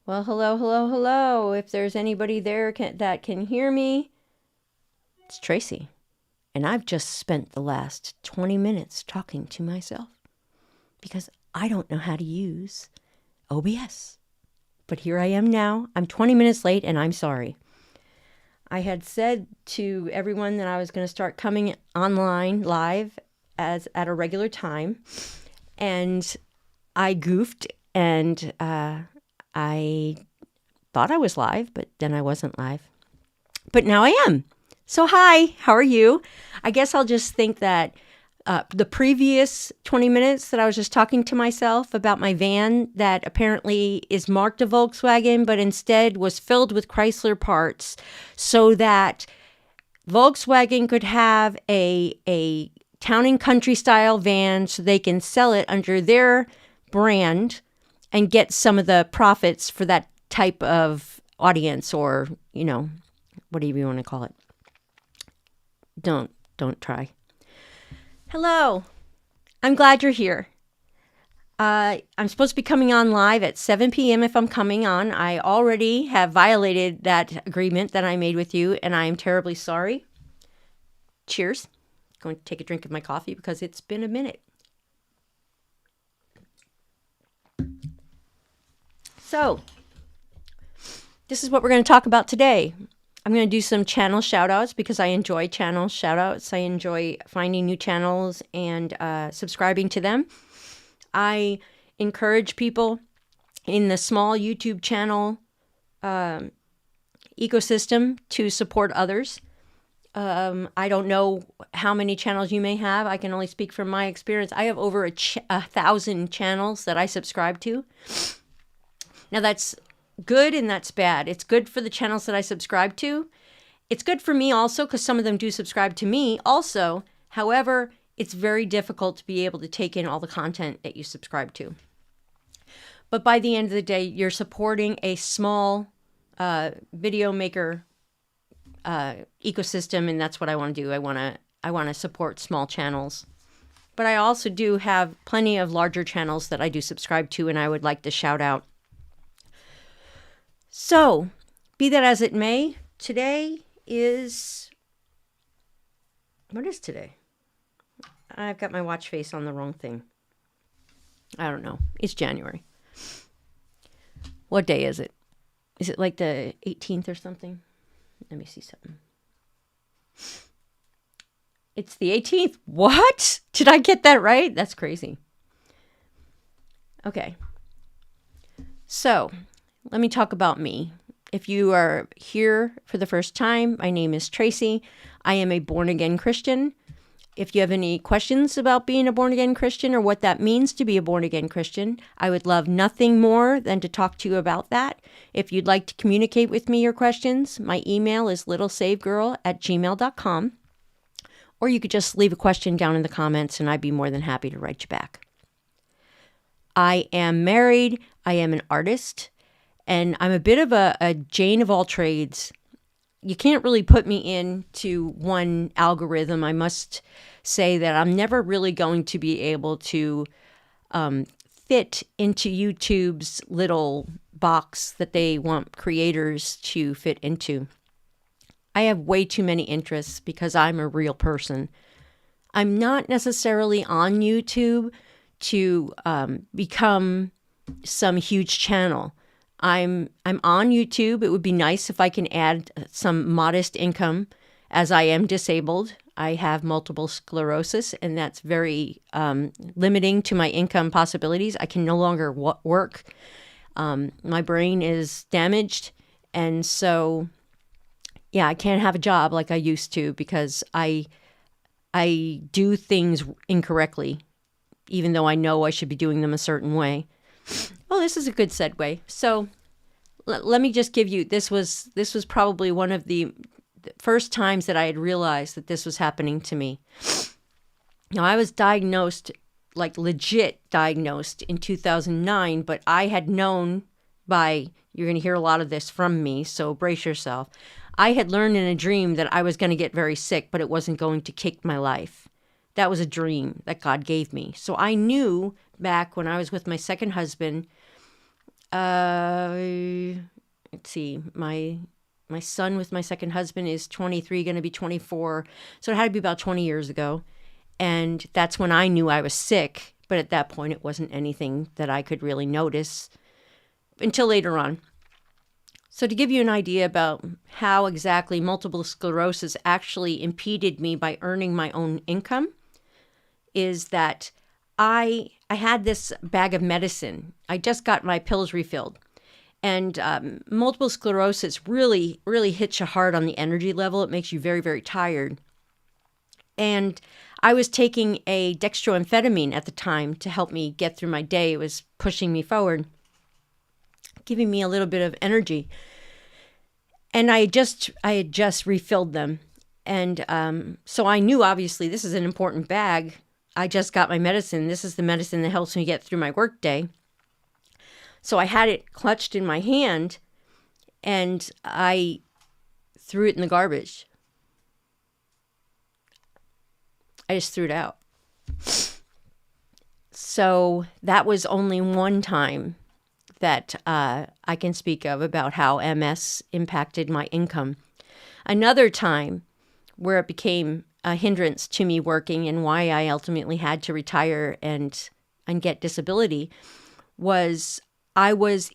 Well, hello, hello, hello. If there's anybody there that can hear me, it's Tracy. And I've just spent the last 20 minutes talking to myself because I don't know how to use OBS. But here I am now. I'm 20 minutes late and I'm sorry. I had said to everyone that I was going to start coming online live as at a regular time. And I goofed and I thought I was live, but then I wasn't live. But now I am. So hi, how are you? I guess I'll just think that the previous 20 minutes that I was just talking to myself about my van that apparently is marked a Volkswagen, but instead was filled with Chrysler parts so that Volkswagen could have a town and country style van so they can sell it under their brand and get some of the profits for that type of audience, or, whatever you want to call it. Don't try. Hello. I'm glad you're here. I'm supposed to be coming on live at 7 p.m. if I'm coming on. I already have violated that agreement that I made with you, and I am terribly sorry. Cheers. Going to take a drink of my coffee because it's been a minute. So, this is what we're going to talk about today. I'm going to do some channel shout-outs because I enjoy channel shout-outs. I enjoy finding new channels and subscribing to them. I encourage people in the small YouTube channel ecosystem to support others. I don't know how many channels you may have. I can only speak from my experience. I have over 1,000 channels that I subscribe to. Now that's good and that's bad. It's good for the channels that I subscribe to. It's good for me also because some of them do subscribe to me also. However, it's very difficult to be able to take in all the content that you subscribe to. But by the end of the day, you're supporting a small video maker ecosystem, and that's what I want to do. I want to support small channels. But I also do have plenty of larger channels that I do subscribe to, and I would like to shout out. So, be that as it may, today is... What is today? I've got my watch face on the wrong thing. I don't know. It's January. What day is it? Is it like the 18th or something? Let me see something. It's the 18th. What? Did I get that right? That's crazy. Okay. So, let me talk about me. If you are here for the first time, my name is Tracy. I am a born-again Christian. If you have any questions about being a born-again Christian or what that means to be a born-again Christian, I would love nothing more than to talk to you about that. If you'd like to communicate with me your questions, my email is littlesavegirl@gmail.com. Or you could just leave a question down in the comments and I'd be more than happy to write you back. I am married. I am an artist. And I'm a bit of a Jane of all trades. You can't really put me into one algorithm. I must say that I'm never really going to be able to fit into YouTube's little box that they want creators to fit into. I have way too many interests because I'm a real person. I'm not necessarily on YouTube to become some huge channel. I'm on YouTube. It would be nice if I can add some modest income as I am disabled. I have multiple sclerosis, and that's very limiting to my income possibilities. I can no longer work. My brain is damaged, and so, yeah, I can't have a job like I used to because I do things incorrectly, even though I know I should be doing them a certain way. Well, this is a good segue. So let me just give you, this was probably one of the first times that I had realized that this was happening to me. Now, I was diagnosed, like legit diagnosed in 2009, but I had known you're going to hear a lot of this from me, so brace yourself. I had learned in a dream that I was going to get very sick, but it wasn't going to kick my life. That was a dream that God gave me. So I knew back when I was with my second husband, Let's see, my son with my second husband is 23, going to be 24. So it had to be about 20 years ago. And that's when I knew I was sick. But at that point, it wasn't anything that I could really notice until later on. So to give you an idea about how exactly multiple sclerosis actually impeded me by earning my own income is that I had this bag of medicine. I just got my pills refilled. And multiple sclerosis really, really hits you hard on the energy level. It makes you very, very tired. And I was taking a dextroamphetamine at the time to help me get through my day. It was pushing me forward, giving me a little bit of energy. And I had just refilled them. And so I knew, obviously, this is an important bag. I just got my medicine. This is the medicine that helps me get through my workday. So I had it clutched in my hand, and I threw it in the garbage. I just threw it out. So that was only one time that I can speak of about how MS impacted my income. Another time where it became a hindrance to me working and why I ultimately had to retire and get disability was I was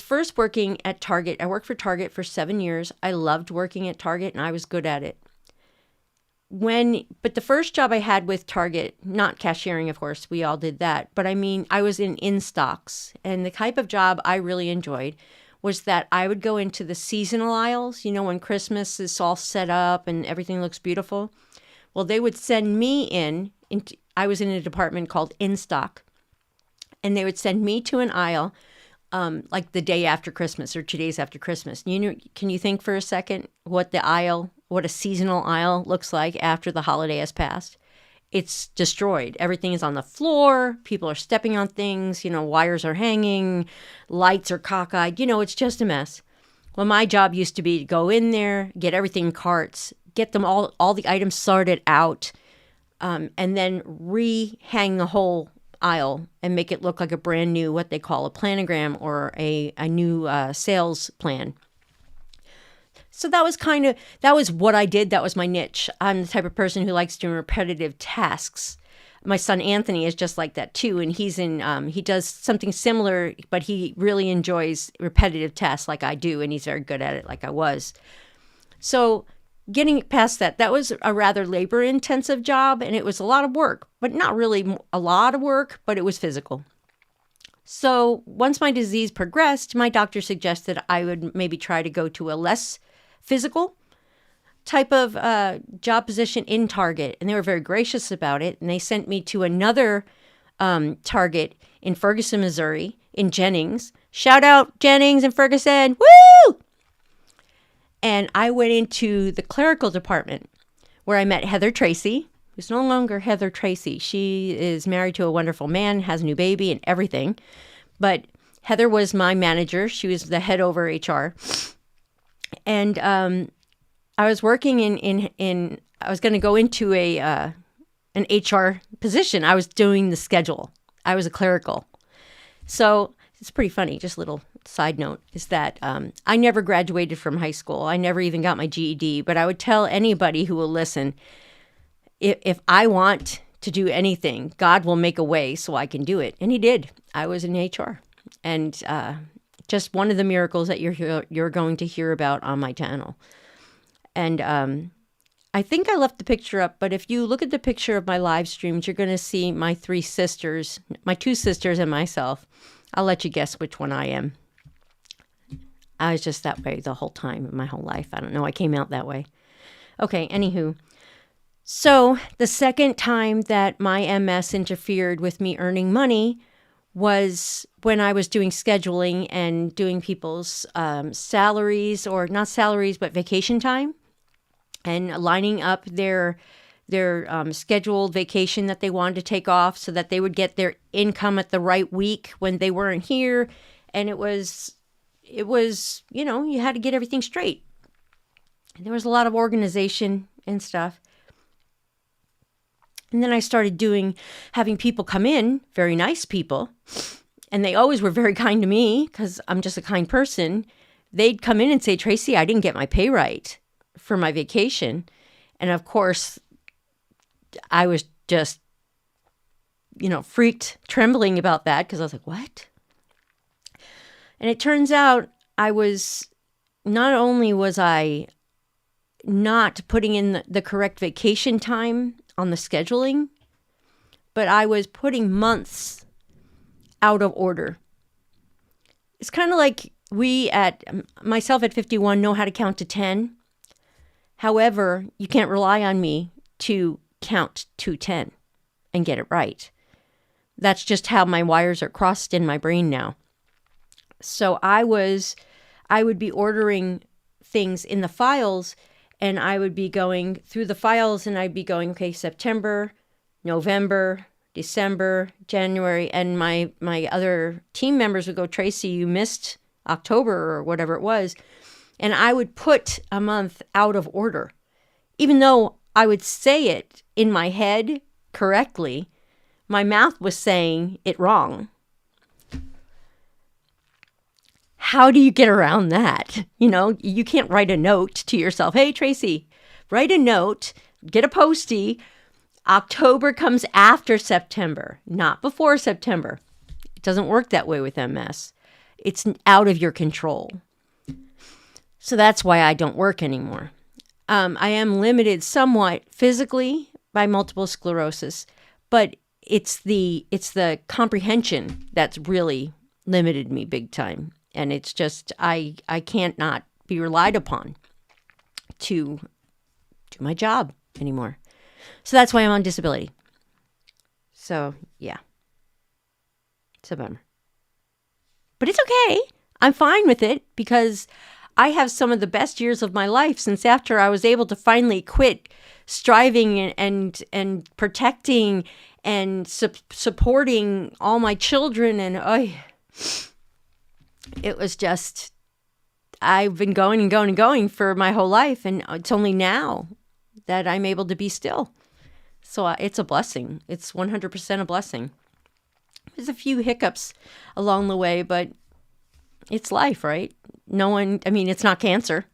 first working at Target. I worked for Target for 7 years. I loved working at Target and I was good at it. But the first job I had with Target, not cashiering, of course, we all did that. But I mean, I was in stocks, and the type of job I really enjoyed was that I would go into the seasonal aisles, when Christmas is all set up and everything looks beautiful. Well, they would send me I was in a department called in stock, and they would send me to an aisle like the day after Christmas or 2 days after Christmas. Can you think for a second what a seasonal aisle looks like after the holiday has passed? It's destroyed. Everything is on the floor. People are stepping on things. Wires are hanging. Lights are cockeyed. It's just a mess. Well, my job used to be to go in there, get everything in carts, get them all the items sorted out, and then rehang the whole aisle and make it look like a brand new, what they call a planogram or a new sales plan. So that was what I did. That was my niche. I'm the type of person who likes doing repetitive tasks. My son Anthony is just like that too. And he does something similar, but he really enjoys repetitive tasks like I do. And he's very good at it like I was. So getting past that was a rather labor intensive job. And it was a lot of work, but not really a lot of work, but it was physical. So once my disease progressed, my doctor suggested I would maybe try to go to a less physical type of job position in Target. And they were very gracious about it. And they sent me to another Target in Ferguson, Missouri, in Jennings. Shout out Jennings and Ferguson. Woo! And I went into the clerical department where I met Heather Tracy, who's no longer Heather Tracy. She is married to a wonderful man, has a new baby and everything. But Heather was my manager. She was the head over HR. And I was working I was going to go into an HR position. I was doing the schedule. I was a clerical. So it's pretty funny. Just a little side note is that I never graduated from high school. I never even got my GED. But I would tell anybody who will listen, if I want to do anything, God will make a way so I can do it. And he did. I was in HR. And just one of the miracles that you're going to hear about on my channel. And I think I left the picture up, but if you look at the picture of my live streams, you're going to see my 3 sisters, my 2 sisters and myself. I'll let you guess which one I am. I was just that way the whole time, my whole life. I don't know. I came out that way. Okay, anywho. So the second time that my MS interfered with me earning money was when I was doing scheduling and doing people's salaries, or not salaries, but vacation time, and lining up their scheduled vacation that they wanted to take off so that they would get their income at the right week when they weren't here. And it was, you had to get everything straight. There was a lot of organization and stuff. And then I started having people come in, very nice people, and they always were very kind to me because I'm just a kind person. They'd come in and say, Tracy, I didn't get my pay right for my vacation. And of course, I was just, freaked, trembling about that because I was like, what? And it turns out not only was I not putting in the correct vacation time on the scheduling, but I was putting months out of order. It's kind of like myself at 51 know how to count to 10. However, you can't rely on me to count to 10 and get it right. That's just how my wires are crossed in my brain now. So I would be ordering things in the files, and I would be going through the files, and I'd be going, okay, September, November, December, January, and my other team members would go, Tracy, you missed October or whatever it was. And I would put a month out of order, even though I would say it in my head correctly. My mouth was saying it wrong. How do you get around that? You can't write a note to yourself. Hey, Tracy, write a note, get a Post-it. October comes after September, not before September. It doesn't work that way with MS. It's out of your control. So that's why I don't work anymore. I am limited somewhat physically by multiple sclerosis, but it's the comprehension that's really limited me big time. And it's just, I can't not be relied upon to do my job anymore. So that's why I'm on disability. So, yeah. It's a bummer. But it's okay. I'm fine with it because I have some of the best years of my life since after I was able to finally quit striving and protecting and supporting all my children. And it was just, I've been going and going and going for my whole life. And it's only now that I'm able to be still. So it's a blessing. It's 100% a blessing. There's a few hiccups along the way, but it's life, right? It's not cancer.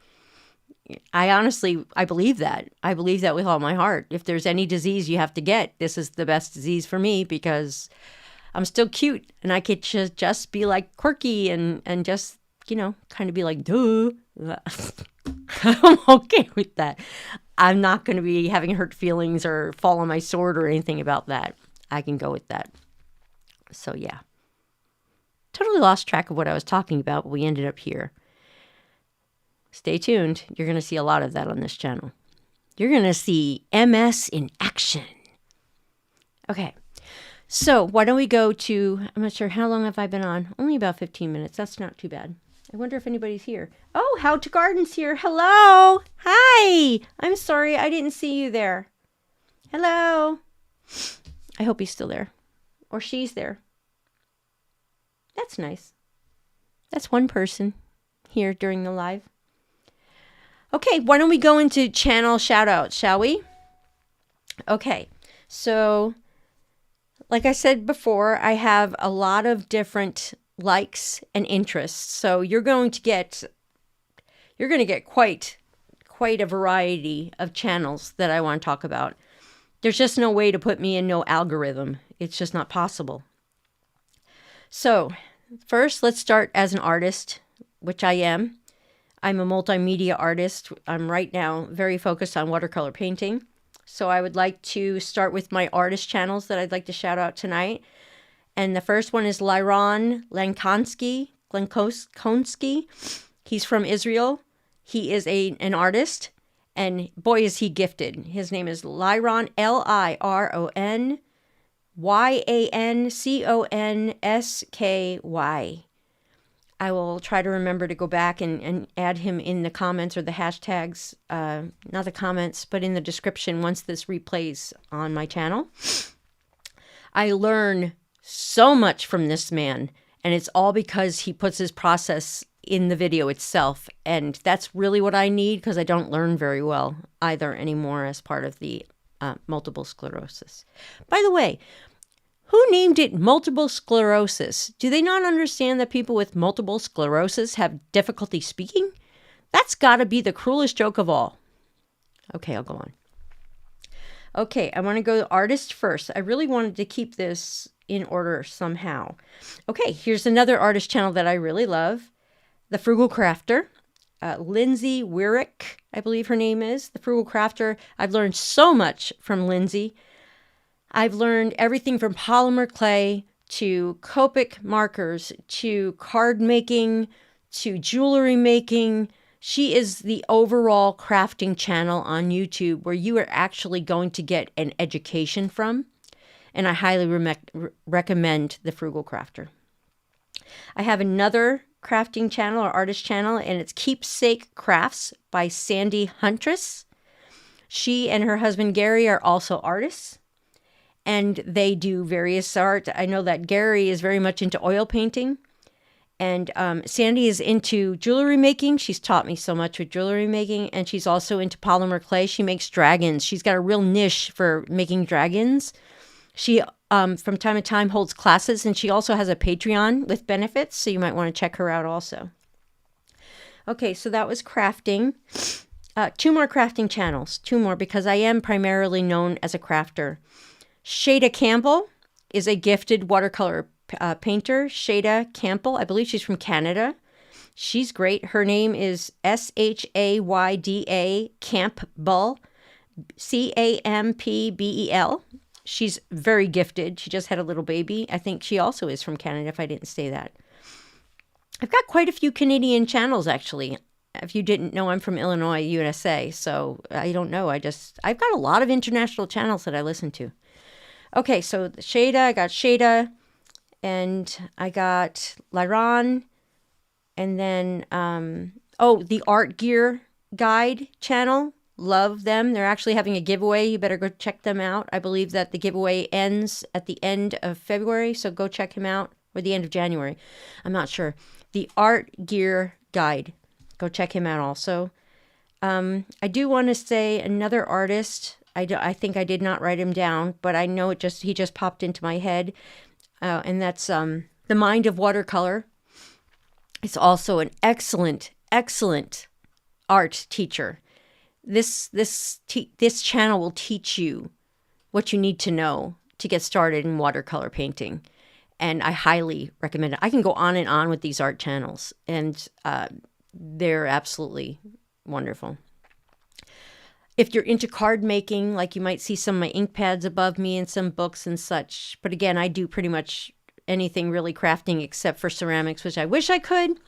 I believe that. I believe that with all my heart. If there's any disease you have to get, this is the best disease for me because I'm still cute and I could just be like quirky and just, kind of be like, duh. I'm okay with that. I'm not going to be having hurt feelings or fall on my sword or anything about that. I can go with that. So, yeah. Totally lost track of what I was talking about, but we ended up here. Stay tuned. You're going to see a lot of that on this channel. You're going to see MS in action. Okay. So why don't we go to, I'm not sure, how long have I been on? Only about 15 minutes. That's not too bad. I wonder if anybody's here. Oh, How to Garden's here. Hello. Hi. I'm sorry. I didn't see you there. Hello. I hope he's still there. Or she's there. That's nice. That's one person here during the live. Okay, why don't we go into channel shout-outs, shall we? Okay, so like I said before, I have a lot of different likes and interests. So you're going to get quite a variety of channels that I want to talk about. There's just no way to put me in no algorithm. It's just not possible. So first, let's start as an artist, which I am. I'm a multimedia artist. I'm right now very focused on watercolor painting. So I would like to start with my artist channels that I'd like to shout out tonight. And the first one is Lyron Lankonsky. He's from Israel. He is an artist, and boy, is he gifted. His name is Lyron, Lyronyansky. I will try to remember to go back and add him in the comments or the hashtags, not the comments, but in the description once this replays on my channel. I learn so much from this man, and it's all because he puts his process in the video itself. And that's really what I need because I don't learn very well either anymore as part of the multiple sclerosis. By the way, Who named it multiple sclerosis? Do they not understand that people with multiple sclerosis have difficulty speaking? That's got to be the cruelest joke of all. Okay, I'll go on. Okay, I want to go artist first. I really wanted to keep this in order somehow. Okay, here's another artist channel that I really love. The Frugal Crafter. Lindsay Wyrick, I believe her name is. The Frugal Crafter. I've learned so much from Lindsay. I've learned everything from polymer clay to Copic markers to card making to jewelry making. She is the overall crafting channel on YouTube where you are actually going to get an education from. And I highly recommend the Frugal Crafter. I have another crafting channel or artist channel, and it's Keepsake Crafts by Sandy Huntress. She and her husband Gary are also artists, and they do various art. I know that Gary is very much into oil painting, and Sandy is into jewelry making. She's taught me so much with jewelry making, and she's also into polymer clay. She makes dragons. She's got a real niche for making dragons. She, from time to time, holds classes, and she also has a Patreon with benefits, so you might want to check her out also. Okay, so that was crafting. Two more crafting channels. Two more, because I am primarily known as a crafter. Shada Campbell is a gifted watercolor painter. Shada Campbell, I believe she's from Canada. She's great. Her name is Shayda Campbell, Campbell. She's very gifted. She just had a little baby. I think she also is from Canada, if I didn't say that. I've got quite a few Canadian channels, actually. If you didn't know, I'm from Illinois, USA. So I don't know. I've got a lot of international channels that I listen to. Okay, so Shada, I got Shada, and I got Lyron, and then, the Art Gear Guide channel. Love them. They're actually having a giveaway. You better go check them out. I believe that the giveaway ends at the end of February, so go check him out, or the end of January. I'm not sure. The Art Gear Guide. Go check him out also. I do want to say another artist. I think I did not write him down, but I know he just popped into my head, and that's The Mind of Watercolor. It's also an excellent art teacher. This channel will teach you what you need to know to get started in watercolor painting, and I highly recommend it. I can go on and on with these art channels, and they're absolutely wonderful. If you're into card making, like you might see some of my ink pads above me and some books and such, but again, I do pretty much anything really crafting except for ceramics, which I wish I could,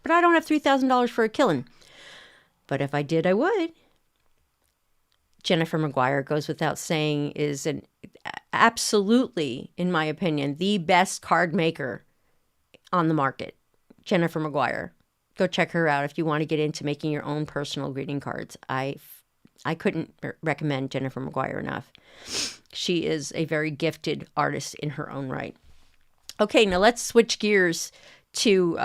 but I don't have $3,000 for a kiln. But if I did, I would. Jennifer McGuire, goes without saying, is an absolutely, in my opinion, the best card maker on the market. Jennifer McGuire. Go check her out if you want to get into making your own personal greeting cards. I couldn't recommend Jennifer McGuire enough. She is a very gifted artist in her own right. Okay, now let's switch gears to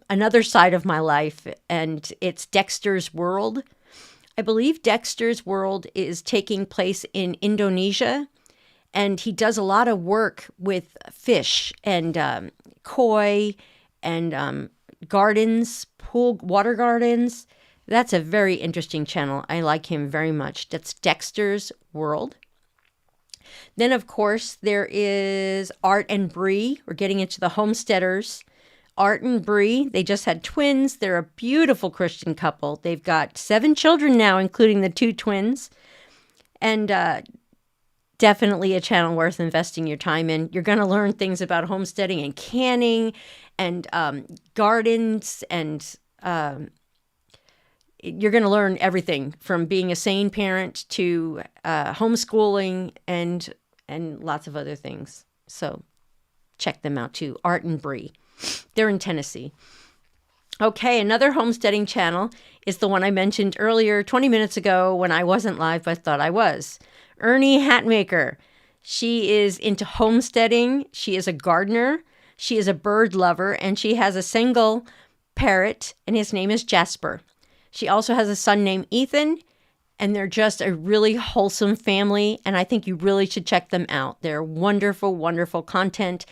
another side of my life, and it's Dexter's World. I believe Dexter's World is taking place in Indonesia, and he does a lot of work with fish and koi and gardens, water gardens. That's a very interesting channel. I like him very much. That's Dexter's World. Then, of course, there is Art and Bree. We're getting into the homesteaders. Art and Bree, they just had twins. They're a beautiful Christian couple. They've got 7 children now, including the 2 twins. And definitely a channel worth investing your time in. You're going to learn things about homesteading and canning and gardens, and you're going to learn everything from being a sane parent to homeschooling and lots of other things. So check them out too. Art and Bree. They're in Tennessee. Okay, another homesteading channel is the one I mentioned earlier 20 minutes ago when I wasn't live, but thought I was. Ernie Hatmaker. She is into homesteading. She is a gardener. She is a bird lover, and she has a single parrot, and his name is Jasper. She also has a son named Ethan, And they're just a really wholesome family, and I think you really should check them out. They're wonderful, wonderful content,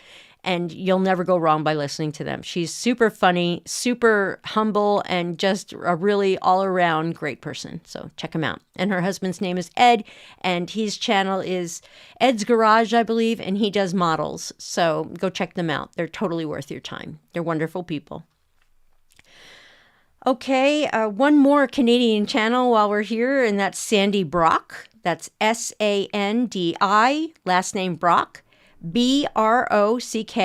and you'll never go wrong by listening to them. She's super funny, super humble, and just a really all-around great person. So check them out. And her husband's name is Ed, and his channel is Ed's Garage, I believe, and he does models. So go check them out. They're totally worth your time. They're wonderful people. Okay, one more Canadian channel while we're here, and that's Sandy Brock. That's Sandi, last name Brock, Brock.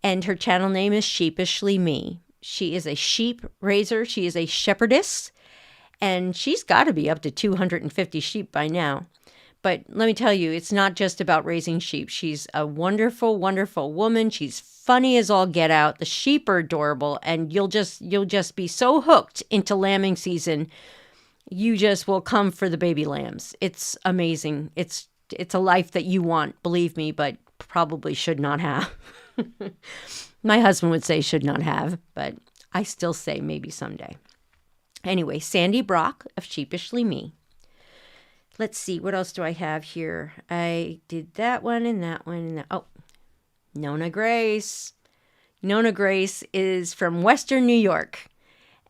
And her channel name is Sheepishly Me. She is a sheep raiser. She is a shepherdess, and she's got to be up to 250 sheep by now. But let me tell you, it's not just about raising sheep. She's a wonderful, wonderful woman. She's funny as all get out. The sheep are adorable, and you'll just be so hooked into lambing season. You just will come for the baby lambs. It's amazing. It's a life that you want, believe me, but probably should not have. My husband would say should not have, but I still say maybe someday. Anyway, Sandy Brock of Sheepishly Me. Let's see, what else do I have here? I did that one and that one and that. Oh, Nona Grace. Nona Grace is from Western New York.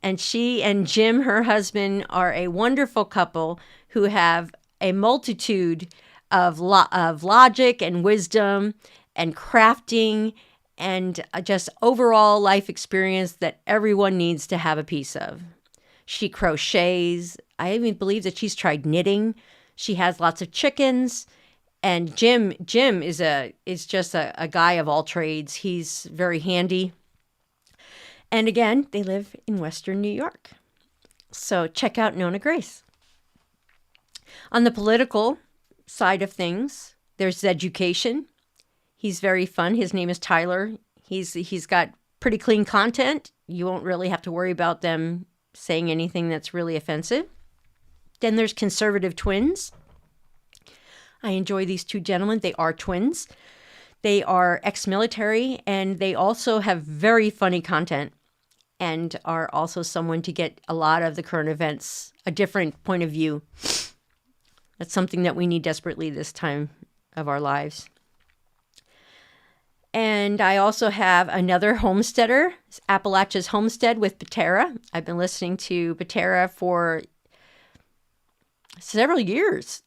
And she and Jim, her husband, are a wonderful couple who have a multitude of logic and wisdom and crafting and just overall life experience that everyone needs to have a piece of. She crochets. I even believe that she's tried knitting. She has lots of chickens. And Jim is just a guy of all trades. He's very handy. And again, they live in Western New York. So check out Nona Grace. On the political side of things, there's education. He's very fun. His name is Tyler. He's got pretty clean content. You won't really have to worry about them saying anything that's really offensive. Then there's Conservative Twins. I enjoy these two gentlemen. They are twins. They are ex-military, and they also have very funny content and are also someone to get a lot of the current events, a different point of view. That's something that we need desperately this time of our lives. And I also have another homesteader, Appalachia's Homestead with Patera. I've been listening to Patera for several years.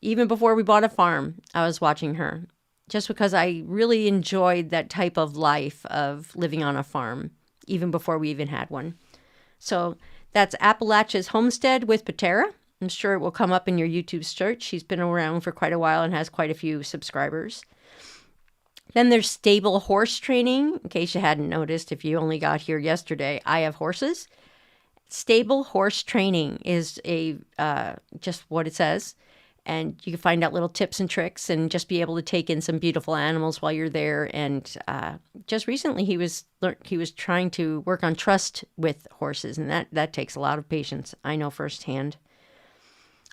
Even before we bought a farm, I was watching her just because I really enjoyed that type of life of living on a farm, even before we even had one. So that's Appalachia's Homestead with Patera. I'm sure it will come up in your YouTube search. She's been around for quite a while and has quite a few subscribers. Then there's Stable Horse Training. In case you hadn't noticed, if you only got here yesterday, I have horses. Stable Horse Training is just what it says. And you can find out little tips and tricks and just be able to take in some beautiful animals while you're there. And just recently he was trying to work on trust with horses, and that takes a lot of patience. I know firsthand.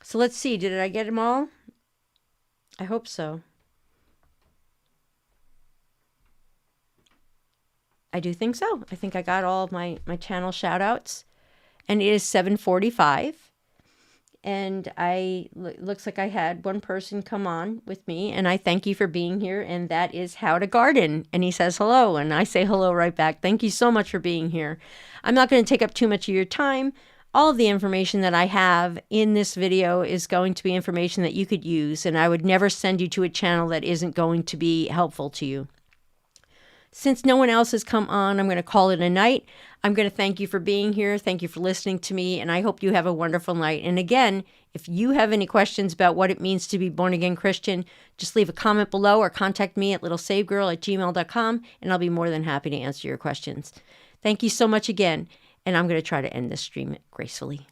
So let's see. Did I get them all? I hope so. I do think so. I think I got all of my channel shout outs. And it is 7:45. And looks like I had one person come on with me, and I thank you for being here, and that is How to Garden. And he says hello, and I say hello right back. Thank you so much for being here. I'm not going to take up too much of your time. All of the information that I have in this video is going to be information that you could use, and I would never send you to a channel that isn't going to be helpful to you. Since no one else has come on, I'm going to call it a night. I'm going to thank you for being here. Thank you for listening to me, and I hope you have a wonderful night. And again, if you have any questions about what it means to be born again Christian, just leave a comment below or contact me at littlesavegirl@gmail.com, and I'll be more than happy to answer your questions. Thank you so much again, and I'm going to try to end this stream gracefully.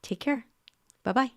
Take care. Bye-bye.